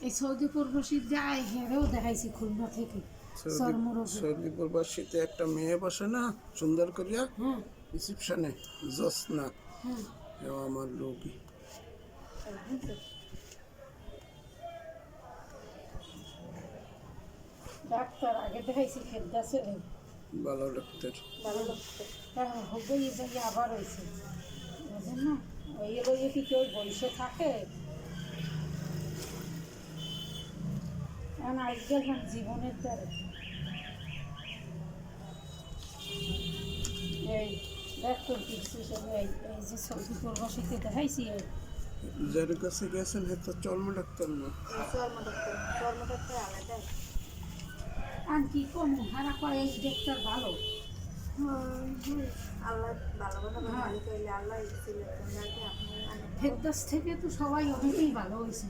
এই সৌদি প্রবাসী যায় হেরেও দেখাইছি খুলনা থেকে সৌদি প্রবাসীতে একটা মেয়ে বসে না সুন্দর করিয়া হ্যাঁ রিসিপশনে জোসনা, হ্যাঁ এও আমার রোগী। ডাক্তার আগে দেখাইছি ফেরদাসে ভালো ডাক্তার। ভালো ডাক্তার হ্যাঁ হবে এই জায়গায় আবার হয়েছে বুঝেন না, ওই লইয়ে কি কেউ বসে থাকে এখন আজকাল জীবনের দ্বারা এই ডাক্তার কিছু এই যে সৌদি প্রবাসীকে দেখাইছি যার কাছে গেছেন হে তো চর্ম ডাক্তার না। চর্ম ডাক্তার আলাদা। আর কি কম হারা কয় এই ডাক্তার ভালো আল্লাহ ভালোবাসা মালিক হইলে আল্লাহ সিলেকশন রাখে আপনি ফেরদাস থেকে তো সবাই অনেকেই ভালো হয়েছে।